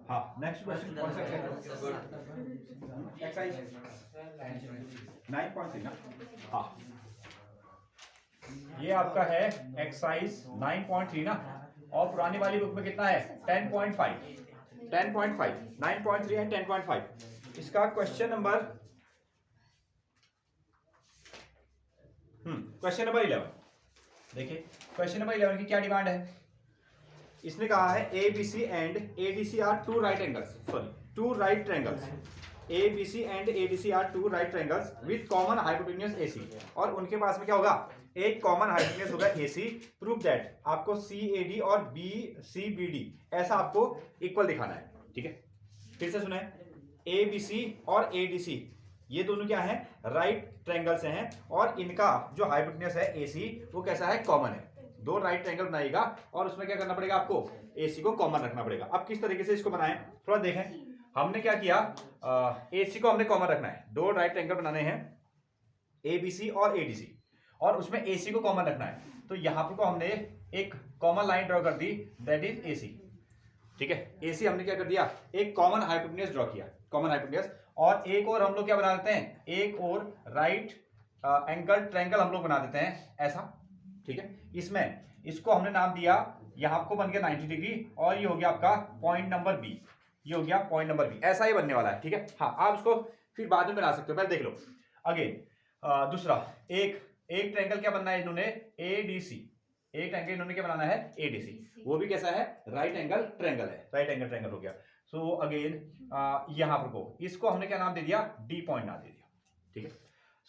हाँ next question कौन सा एक्सरसाइज 9.3 ना। हाँ ये आपका है एक्सरसाइज 9.3 ना, और पुरानी वाली बुक में कितना है 10.5 9.3 एंड 10.5। इसका क्वेश्चन नंबर क्वेश्चन नंबर 11 देखिए। क्वेश्चन नंबर 11 की क्या डिमांड है। इसने कहा है A B C and A D C are two right angles, sorry two right triangles. A B C and A D C are two right triangles with common hypotenuse A C, और उनके पास में क्या होगा एक common hypotenuse होगा ए सी। Prove that, आपको सी A D और B C B D ऐसा आपको इक्वल दिखाना है। ठीक है, फिर से सुने, ए बी सी और ए डी सी ये दोनों क्या है राइट ट्रायंगल्स हैं, और इनका जो हाइपोटेन्यूज है ए सी वो कैसा है कॉमन है। दो राइट ट्रायंगल बनाएगा और उसमें क्या करना पड़ेगा आपको AC को कॉमन रखना पड़ेगा। अब किस तरीके से इसको बनाएं थोड़ा देखें। हमने क्या किया, AC को हमने कॉमन रखना है। दो राइट ट्रायंगल बनाने हैं ABC और ADC, और उसमें AC को कॉमन रखना है। तो यहाँ पर को हमने एक कॉमन लाइन ड्रॉ कर दी, दैट इज AC। ठीक है, AC हमने क्या कर दिया एक कॉमन हाइपोटेन्यूज ड्रॉ किया, कॉमन हाइपोटेन्यूज। और एक और हम लोग क्या बना देते हैं, एक और राइट एंगल ट्रायंगल हम लोग बना देते हैं ऐसा। ठीक है, इसमें इसको हमने नाम दिया, यहां आपको बन गया 90 डिग्री, और ये हो गया आपका पॉइंट नंबर बी, ये हो गया पॉइंट नंबर बी। ऐसा ही बनने वाला है। ठीक है, हाँ आप इसको फिर बाद में बना सकते हो, पहले देख लो। अगेन दूसरा एक ट्रायंगल क्या बनना है इन्होंने ADC, एक ट्रायंगल इन्होंने क्या बनाना है ADC, वो भी कैसा है राइट एंगल ट्रायंगल है, राइट एंगल ट्रायंगल हो गया। सो अगेन यहां पर को इसको हमने क्या नाम दे दिया D पॉइंट नाम दे दिया। ठीक है,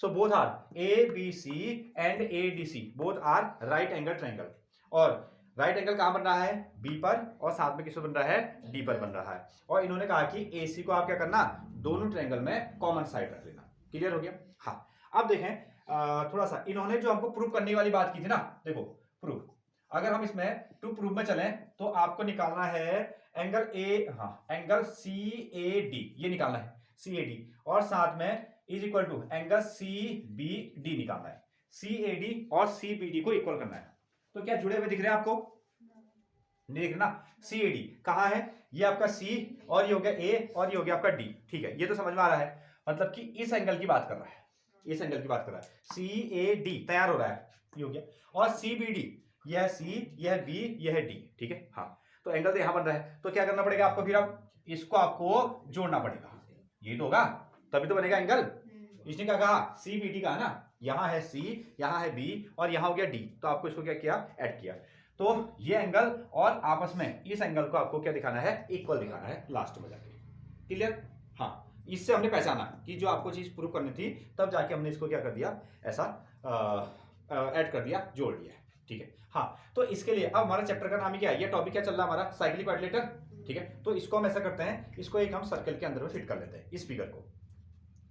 so both are ABC and ADC both are right angle triangle, और राइट एंगल कहां बन रहा है B पर, और साथ में किस पर बन रहा है D पर बन रहा है। और इन्होंने कहा कि AC को आप क्या करना दोनों ट्रायंगल में कॉमन साइड रख लेना। क्लियर हो गया। हाँ अब देखें थोड़ा सा इन्होंने जो हमको प्रूव करने वाली बात की थी ना, देखो प्रूफ, अगर हम इसमें टू प्रूफ में चलें तो आपको निकालना है एंगल एंगल CAD, ये निकालना है CAD, और साथ में is equal to angle CBD निकालना है। CAD और CBD को इक्वल करना है। तो क्या जुड़े हुए दिख रहे हैं आपको, नहीं दिख रहे ना। CAD कहां है, ये आपका C, और ये हो गया A, और ये हो गया आपका D। ठीक है, ये तो समझ में आ रहा है, मतलब कि इस एंगल की बात कर रहा है, इस एंगल की बात कर रहा है। CAD तैयार हो रहा है, ये हो गया। और CBD यह है C, यह है B, यह है D। ठीक है, हाँ तो एंगल तो यहां बन रहा है, तो क्या करना पड़ेगा आपको, फिर अब इसको आपको जोड़ना पड़ेगा, ये तो होगा तभी तो बनेगा एंगल। इसने क्या कहा CBD कहा ना, यहाँ है C, यहाँ है B, और यहाँ हो गया D, तो आपको इसको क्या किया ऐड किया। तो ये एंगल और आपस में इस एंगल को आपको क्या दिखाना है इक्वल दिखाना है लास्ट में जाके। क्लियर। हाँ इससे हमने पहचाना कि जो आपको चीज प्रूव करनी थी, तब जाके हमने इसको क्या कर दिया ऐसा ऐड कर दिया, जोड़ दिया। ठीक है, हाँ तो इसके लिए अब हमारा चैप्टर का नाम ही क्या है, ये टॉपिक क्या चल रहा है हमारा साइक्लिक क्वाड्रिलेटर। ठीक है, तो इसको हम ऐसा करते हैं, इसको एक हम सर्कल के अंदर में फिट कर लेते हैं इस फिगर को।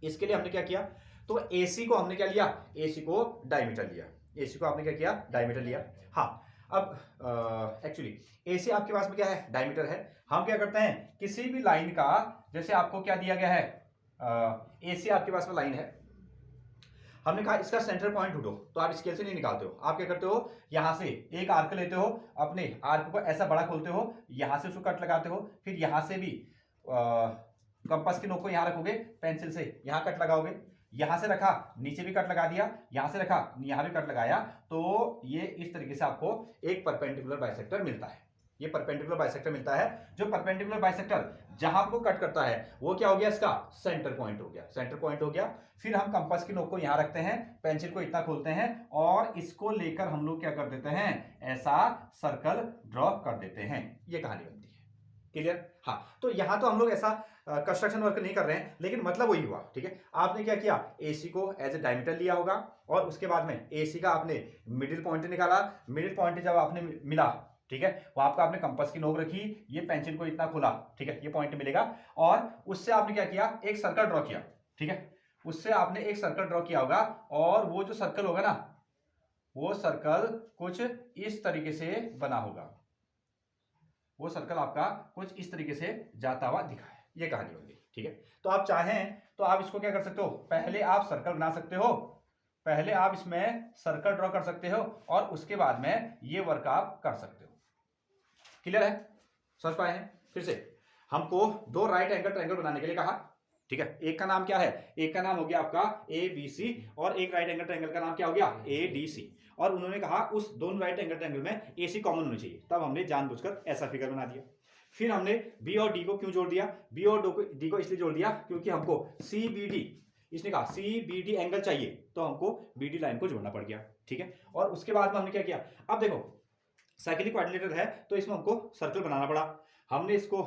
इसके लिए हमने क्या किया, तो AC को हमने क्या लिया, AC को डायमीटर लिया, AC को आपने क्या किया डायमीटर लिया। हाँ अब एक्चुअली AC आपके पास में क्या है डायमीटर है। हम क्या करते हैं किसी भी लाइन का, जैसे आपको क्या दिया गया है AC आपके पास में लाइन है, हमने कहा इसका सेंटर पॉइंट ढूंढो, तो आप स्केल से नहीं निकालते हो, आप क्या करते हो यहां से एक आर्क लेते हो, अपने आर्क को ऐसा बड़ा खोलते हो, यहां से उसको कट लगाते हो, फिर यहां से भी कंपास की नोक को यहां रखोगे, पेंसिल से यहां कट लगाओगे, यहां से रखा नीचे भी कट लगा दिया, यहां से रखा यहां भी कट लगाया, तो ये इस तरीके से आपको एक परपेंडिकुलर बाइसेक्टर मिलता है। ये परपेंडिकुलर बाइसेक्टर मिलता है। जो परपेंडिकुलर बाइसेक्टर जहां को कट करता है वो क्या हो गया, इसका सेंटर पॉइंट हो गया, सेंटर पॉइंट हो गया। फिर हम कंपास की नोक को यहां रखते हैं, पेंसिल को इतना खोलते हैं, और इसको लेकर हम लोग क्या कर देते हैं ऐसा सर्कल ड्रॉ कर देते हैं। ये कहानी बनती है। क्लियर। हाँ तो यहां तो हम लोग ऐसा कंस्ट्रक्शन वर्क नहीं कर रहे हैं, लेकिन मतलब वही हुआ। ठीक है, आपने क्या किया AC को एज ए डायमीटर लिया होगा, और उसके बाद में AC का आपने मिडिल पॉइंट निकाला, मिडिल पॉइंट जब आपने मिला, ठीक है, वहां पर आपने कंपास की नोक रखी, ये पेंसिल को इतना खोला, ठीक है, ये पॉइंट मिलेगा, और उससे आपने क्या किया एक सर्कल ड्रॉ किया। ठीक है, उससे आपने एक सर्कल ड्रॉ किया होगा, और वो जो सर्कल होगा ना, वो सर्कल कुछ इस तरीके से बना होगा, वो सर्कल आपका कुछ इस तरीके से जाता हुआ दिखा है। ये कहानी बन गई। ठीक है, तो आप चाहें तो आप इसको क्या कर सकते हो, पहले आप सर्कल बना सकते हो, पहले आप इसमें सर्कल ड्रॉ कर सकते हो, और उसके बाद में ये वर्क आप कर सकते हो। क्लियर है, समझ पाए हैं फिर से। हमको दो राइट एंगल ट्रायंगल बनाने के लिए कहा, ठीक है। एक का नाम क्या है, एक का नाम हो गया आपका ए बी सी, और एक राइट एंगल ट्रायंगल का नाम क्या हो गया ए डी सी। और उन्होंने कहा उस दोनों राइट एंगल ट्रायंगल में ए सी कॉमन होनी चाहिए, तब हमने जानबूझकर ऐसा फिगर बना दिया। फिर हमने बी और डी को क्यों जोड़ दिया, बी और डी को इसलिए जोड़ दिया क्योंकि हमको सी बी डी, इसने कहा सी बी डी एंगल चाहिए, तो हमको बी डी लाइन को जोड़ना पड़ गया, ठीक है। और उसके बाद में हमने क्या किया, अब देखो साइक्लिक क्वाड्रिलेटरल है तो इसमें हमको सर्कल बनाना पड़ा। हमने इसको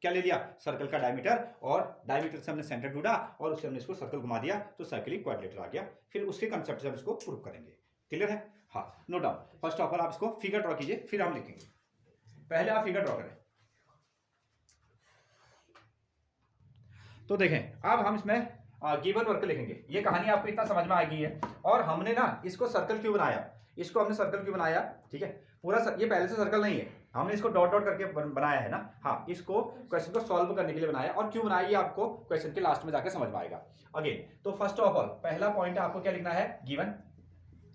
क्या ले लिया, सर्कल का डायमीटर, और डायमीटर से हमने सेंटर ढूंढा और उससे हमने इसको सर्कल घुमा दिया, तो साइक्लिक क्वाड्रिलेटरल आ गया। फिर उसके कंसेप्ट से हम इसको प्रूव करेंगे। क्लियर है? हाँ, note down. First of all आप इसको फिगर ड्रॉ कीजिए, फिर हम लिखेंगे। पहले आप फिगर ड्रॉ करें। तो देखें अब हम इसमें गिवन वर्क लिखेंगे। ये कहानी आपको इतना समझ में आ गई है। और हमने ना इसको सर्कल क्यों बनाया, इसको हमने सर्कल क्यों बनाया, ठीक है। पूरा ये पहले से सर्कल नहीं है, हमने इसको डॉट डॉट करके बनाया है ना। हाँ, इसको क्वेश्चन को सॉल्व करने के लिए बनाया, और क्यों बनाया ये आपको क्वेश्चन के लास्ट में जाकर समझ में आएगा। अगेन तो फर्स्ट ऑफ ऑल पहला पॉइंट आपको क्या लिखना है, गिवन।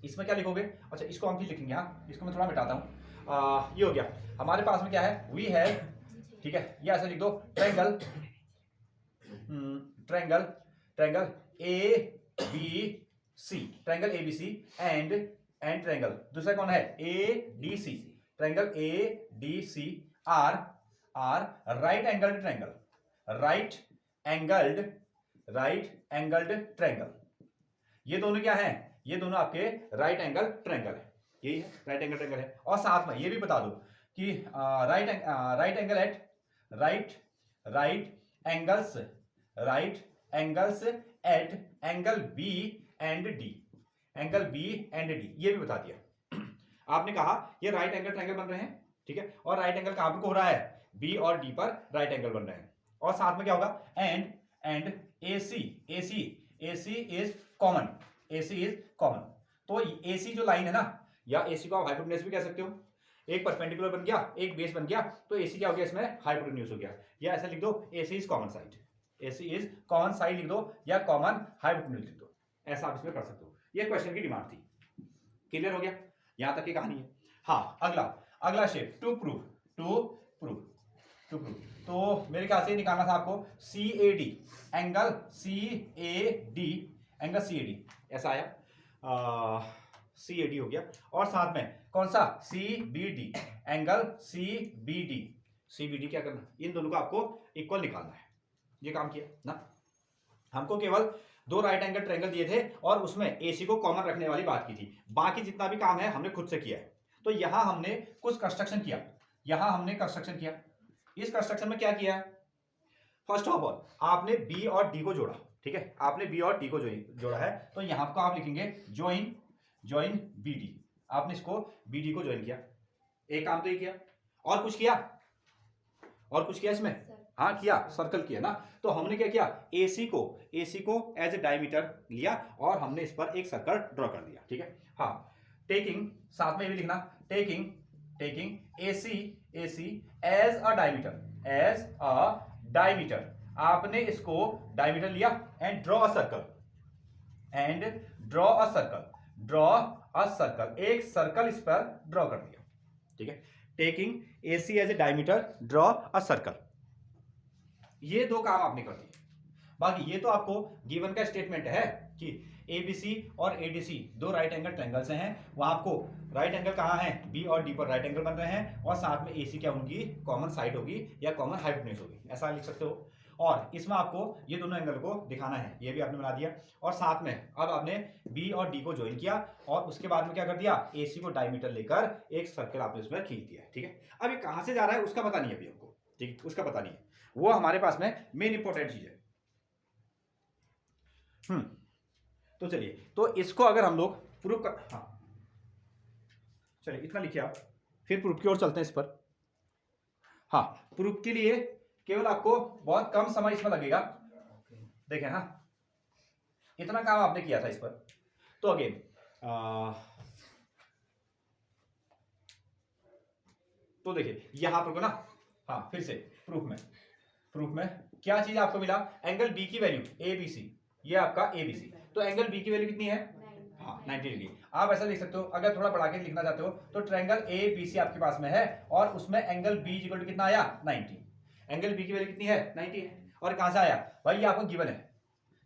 इसमें क्या लिखोगे, अच्छा इसको हम भी लिखेंगे। हाँ, इसको मैं थोड़ा मिटाता हूँ। ये हो गया हमारे पास में क्या है, वी हैव, ठीक है। ये ऐसे लिख दो, triangle triangle triangle A B C, triangle A B C and triangle दूसरा कौन है, A D C, triangle A D C are right angled triangle, right angled triangle. ये दोनों क्या है, ये दोनों आपके राइट एंगल ट्रायंगल है, यही है राइट एंगल ट्रायंगल है। और साथ में ये भी बता दो कि right angle at right angles at angle B and D, angle B and D, ये भी बता दिया। आपने कहा ये राइट एंगल ट्रायंगल बन रहे हैं, ठीक है। और राइट एंगल कहां पर हो रहा है, बी और डी पर राइट एंगल बन रहे हैं। और साथ में क्या होगा, एंड AC इज कॉमन, तो AC जो लाइन है ना, या AC को आप हाइपोटेन्यूज भी कह सकते हो। एक परपेंडिकुलर बन गया, एक बेस बन गया, तो AC क्या हो गया, इसमें हाइपोटेन्यूज हो गया। या ऐसा लिख दो, AC इज कॉमन साइड लिख दो, या कॉमन हाइपोटेन्यूज लिख दो। ऐसा आप इसमें कर सकते हो। ये क्वेश्चन की डिमांड थी। क्लियर हो गया, यहां तक की कहानी है। हाँ, अगला स्टेप टू प्रूव। तो मेरे ख्याल से निकालना था आपको CAD, एंगल CAD ऐसा आया, CAD हो गया। और साथ में कौन सा, CBD, एंगल CBD क्या करना, इन दोनों को आपको इक्वल निकालना है। ये काम किया ना। हमको केवल दो राइट एंगल ट्रायंगल दिए थे और उसमें AC को कॉमन रखने वाली बात की थी। बाकी जितना भी काम है हमने खुद से किया है। तो यहां हमने कुछ कंस्ट्रक्शन किया, इस कंस्ट्रक्शन में क्या किया, फर्स्ट ऑफ ऑल आपने B और D को जोड़ा, ठीक है। आपने B और D को जोड़ा है, तो यहां को आप लिखेंगे ज्वाइन BD। आपने इसको BD को ज्वाइन किया, एक काम तो ये किया। और कुछ किया इसमें, हाँ किया, सर्कल किया ना। तो हमने क्या किया, AC को एज ए डायमीटर लिया और हमने इस पर एक सर्कल ड्रॉ कर दिया, ठीक है। हाँ, टेकिंग, साथ में ये भी लिखना, taking AC as a diameter, आपने इसको डायमीटर लिया एंड ड्रॉ अ सर्कल, एक सर्कल इस पर ड्रॉ कर दिया, ठीक है। Taking AC as a diameter, draw a circle, ये दो काम आपने कर दिए। बाकी ये तो आपको गिवन का स्टेटमेंट है कि ABC और ADC दो राइट एंगल ट्रायंगल से हैं। वहां आपको राइट एंगल कहाँ है, B और D पर राइट एंगल बन रहे हैं, और साथ में AC क्या होगी, कॉमन साइड होगी या कॉमन हाइपोटेन्यूज होगी, ऐसा लिख सकते हो। और इसमें आपको ये दोनों एंगल को दिखाना है, ये भी आपने बना दिया। और साथ में अब आपने B और D को ज्वाइन किया और उसके बाद में क्या कर दिया, AC को डायमीटर लेकर एक सर्कल आपने उसमें खींच दिया, ठीक है। अब ये कहां से जा रहा है उसका पता नहीं है अभी हमको, ठीक है, उसका पता नहीं है, वो हमारे पास में मेन इंपॉर्टेंट चीज है। तो चलिए, तो इसको अगर हम लोग प्रूफ कर, हाँ चलिए इतना लिखिए आप, फिर प्रूफ की ओर चलते हैं इस पर। हाँ, प्रूफ के लिए केवल आपको बहुत कम समय इसमें लगेगा। देखें, हाँ इतना काम आपने किया था इस पर। तो अगेन तो देखिए यहां पर को ना, हाँ फिर से प्रूफ में क्या चीज आपको मिला, एंगल B की वैल्यू ABC, ये आपका ABC। तो एंगल B की वैल्यू कितनी है, हाँ 90 डिग्री। आप ऐसा लिख सकते हो, अगर थोड़ा बढ़ा के लिखना चाहते हो तो ट्रायंगल ABC आपके पास में है और उसमें एंगल B इक्वल टू कितना आया, 90। एंगल बी की वैल्यू कितनी है 90 है। और कहां से आया भाई, ये आपको गिवन है,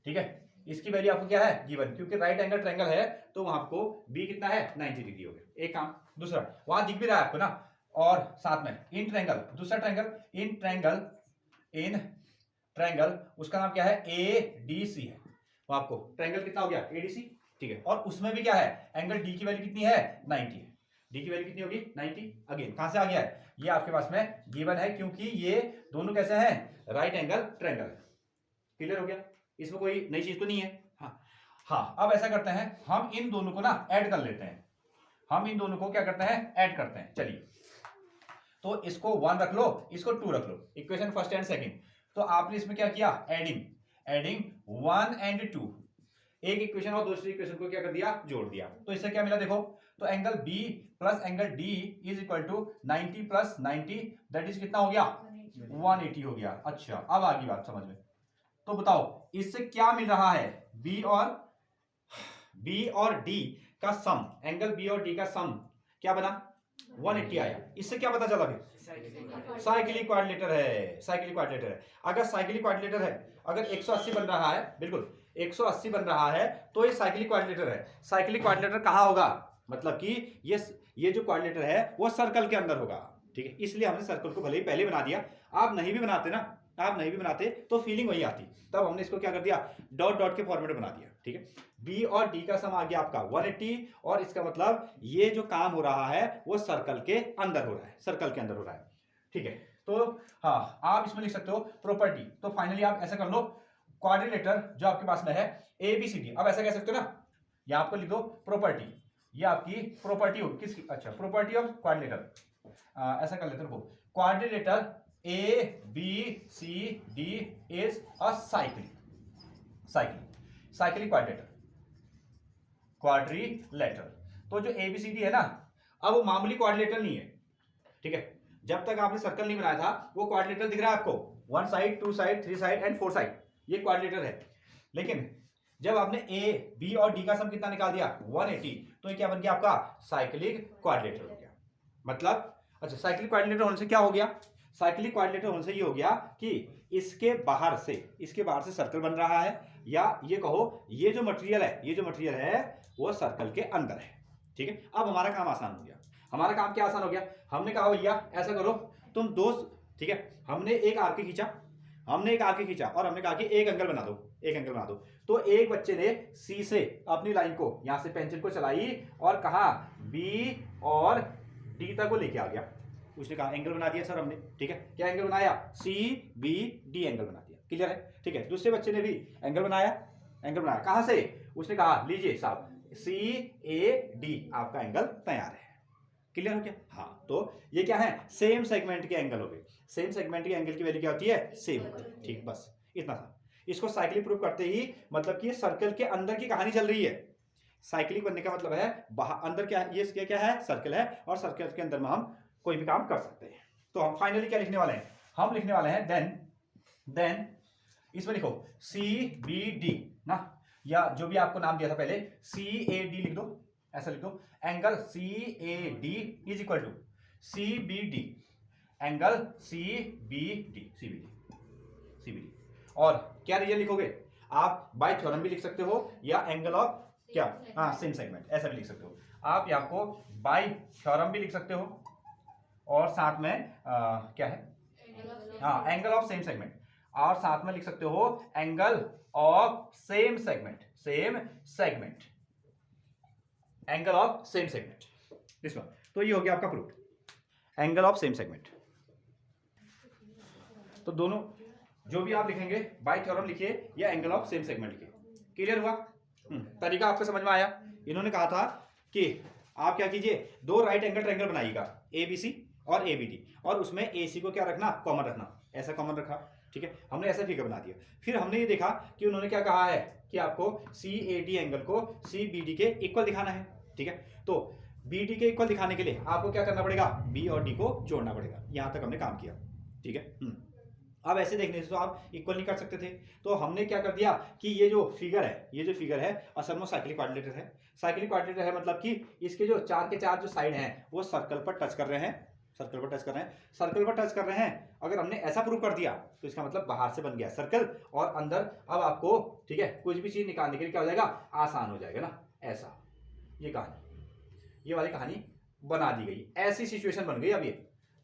ठीक है, इसकी वैल्यू आपको क्या है गिवन, क्योंकि राइट एंगल ट्रायंगल है तो वहां आपको बी कितना है 90 डिग्री हो गया, एक काम। दूसरा वहां दिख भी रहा है आपको ना, और साथ में इन ट्रायंगल, दूसरा ट्रायंगल इन ट्रायंगल उसका नाम क्या है एडीसी है, तो आपको ट्रायंगल कितना हो गया एडीसी, ठीक है। और उसमें भी क्या है एंगल डी की वैल्यू कितनी है 90 है, डी की वैल्यू कितनी होगी 90। अगेन कहां से आ गया है, ये आपके पास में गिवन है, क्योंकि ये दोनों कैसे हैं राइट एंगल ट्रायंगल। क्लियर हो गया, इसमें कोई नई चीज तो नहीं है। हाँ अब ऐसा करते हैं, हम इन दोनों को ना ऐड कर लेते हैं, हम इन दोनों को क्या करते हैं ऐड करते हैं। चलिए तो इसको 1 रख लो, इसको 2 रख लो, इक्वेशन फर्स्ट एंड सेकंड। तो आपने इसमें क्या किया एडिंग 1 and 2, एक इक्वेशन और दूसरी इक्वेशन को क्या कर दिया जोड़ दिया। तो इससे क्या मिला देखो, तो angle B plus angle D is equal to 90 plus 90 that is कितना हो गया 180 हो गया। अच्छा अब आगे बात समझ में, तो बताओ इससे क्या मिल रहा है, बी और डी का सम, एंगल बी और डी का सम क्या बना 180 आया। इससे क्या पता चला फिर साइक्लिक क्वाड्रिलेटर है, साइक्लिक क्वाड्रिलेटर है। अगर साइक्लिक क्वाड्रिलेटर है, अगर 180 बन रहा है, बिल्कुल 180 बन रहा है तो ये साइक्लिक क्वाड्रिलेटर है। साइक्लिक क्वाड्रिलेटर कहां होगा, मतलब कि ये जो क्वाड्रिलेटर है वो सर्कल के अंदर होगा, ठीक है। इसलिए हमने सर्कल को भले ही पहले बना दिया, आप नहीं भी बनाते ना, आप नहीं भी बनाते तो फीलिंग वही आती, तब हमने इसको क्या कर दिया डॉट डॉट के फॉर्मेट बना दिया, ठीक है। बी और डी का सम आ गया आपका 180, और इसका मतलब ये जो काम हो रहा है वो सर्कल के अंदर हो रहा है, सर्कल के अंदर हो रहा है, ठीक है। तो हाँ आप इसमें लिख सकते हो प्रॉपर्टी। तो फाइनली आप ऐसा कर लो, क्वाड्रिलेटर जो आपके पास में है ABCD, अब ऐसा कह सकते हो ना, या आपको लिख दो प्रॉपर्टी, ये आपकी प्रॉपर्टी होगी किसकी, अच्छा प्रॉपर्टी ऑफ क्वाड्रिलेटर, ऐसा कर लेते हो quadrilateral ABCD is a cyclic quadrilateral. तो जो ABCD है ना, अब वो मामूली क्वाड्रिलेटर नहीं है, ठीक है। जब तक आपने सर्कल नहीं बनाया था वो क्वाड्रिलेटर दिख रहा है आपको, 1 side 2 side 3 side and 4 side, ये क्वाड्रिलेटर है। लेकिन जब आपने A B और D का सम कितना निकाल दिया 180, तो ये क्या बन गया आपका साइक्लिक क्वाड्रिलेटर हो गया। मतलब अच्छा साइक्लिक क्वाड्रिलेटर होने से क्या हो गया, साइक्लिक क्वाड्रिलेटर होने से ये हो गया कि इसके बाहर से सर्कल बन रहा है, या ये कहो ये जो मटेरियल है वो सर्कल के अंदर है, ठीक है। अब हमारा काम आसान हो गया, हमारा काम क्या आसान हो गया, हमने कहा भैया ऐसा करो तुम दो, ठीक है, हमने एक आर्क खींचा और हमने कहा कि एक एंगल बना दो, तो एक बच्चे ने सी से अपनी लाइन को यहां से पेंसिल को चलाई और कहा बी और डी तक को लेके आ गया, उसने कहा एंगल बना दिया सर हमने, ठीक है। क्या एंगल बनाया CBD एंगल बना दिया, क्लियर है, ठीक है। दूसरे बच्चे ने भी एंगल बनाया कहां से, उसने कहा लीजिए साहब CAD आपका एंगल तैयार है, क्लियर हो गया। हाँ तो ये क्या है सेम सेगमेंट के एंगल हो गए, सेम सेगमेंट के एंगल की वैल्यू क्या होती है सेम होती है, ठीक, बस इतना था। इसको साइक्लिक प्रूफ करते ही मतलब कि सर्कल के अंदर की कहानी चल रही है। साइक्लिक बनने का मतलब है अंदर क्या है, ये क्या है सर्कल है, और सर्कल के अंदर में हम कोई भी काम कर सकते हैं। तो हम फाइनली क्या लिखने वाले हैं, हम लिखने वाले हैं देन इसमें लिखो CBD ना, या जो भी आपको नाम दिया था पहले CAD लिख दो, ऐसा लिख दो angle CAD is equal to CBD angle CBD। और क्या रीजन लिखोगे आप, बाय थ्योरम भी लिख सकते हो या एंगल ऑफ क्या सेम सेगमेंट ऐसा भी लिख सकते हो आप, या आपको बाय थ्योरम भी लिख सकते हो और साथ में क्या है एंगल ऑफ सेम सेगमेंट, और साथ में लिख सकते हो angle of same segment angle of same segment this one. तो ये हो गया आपका proof angle of same segment. तो दोनों जो भी आप लिखेंगे बाय थ्योरम लिखिए या एंगल ऑफ सेम सेगमेंट लिखिए, क्लियर हुआ, तरीका आपको समझ में आया। इन्होंने कहा था कि आप क्या कीजिए दो राइट एंगल ट्रायंगल बनाइएगा ABC और ABD, और उसमें AC को क्या रखना कॉमन रखना, ऐसा कॉमन रखा, ठीक है। हमने ऐसा फिगर बना दिया, फिर हमने ये देखा कि उन्होंने क्या कहा है कि आपको CAD एंगल को CBD के इक्वल दिखाना है, ठीक है। तो BD के इक्वल दिखाने के लिए आपको क्या करना पड़ेगा B और D को जोड़ना पड़ेगा, यहां तक हमने काम किया, ठीक है। अब ऐसे देखने से तो आप इक्वल नहीं कर सकते थे, तो हमने क्या कर दिया कि ये जो फिगर है असल में साइक्लिक क्वाड्रिलेटर है। साइक्लिक क्वाड्रिलेटर है मतलब कि इसके जो 4 के 4 जो साइड हैं वो सर्कल पर टच कर रहे हैं, सर्कल पर टच कर रहे हैं, सर्कल पर टच कर रहे हैं। अगर हमने ऐसा प्रूव कर दिया तो इसका मतलब बाहर से बन गया सर्कल और अंदर। अब आपको ठीक है कुछ भी चीज निकालने के लिए क्या हो जाएगा, आसान हो जाएगा ना। ऐसा ये कहानी, ये वाली कहानी बना दी गई, ऐसी सिचुएशन बन गई। अब ये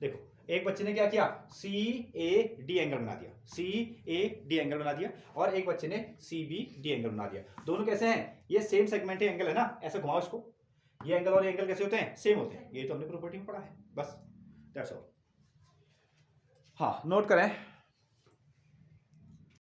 देखो एक बच्चे ने क्या किया, सी ए डी एंगल बना दिया, सी ए डी एंगल बना दिया, और एक बच्चे ने सी बी डी एंगल बना दिया। दोनों कैसे हैं, ये सेम सेगमेंटेड एंगल है ना, ऐसे घुमाओ इसको। ये एंगल और ये एंगल कैसे होते हैं, सेम होते हैं। ये तो हमने प्रॉपर्टी में पढ़ा है, बस दैट्स ऑल। हाँ नोट करें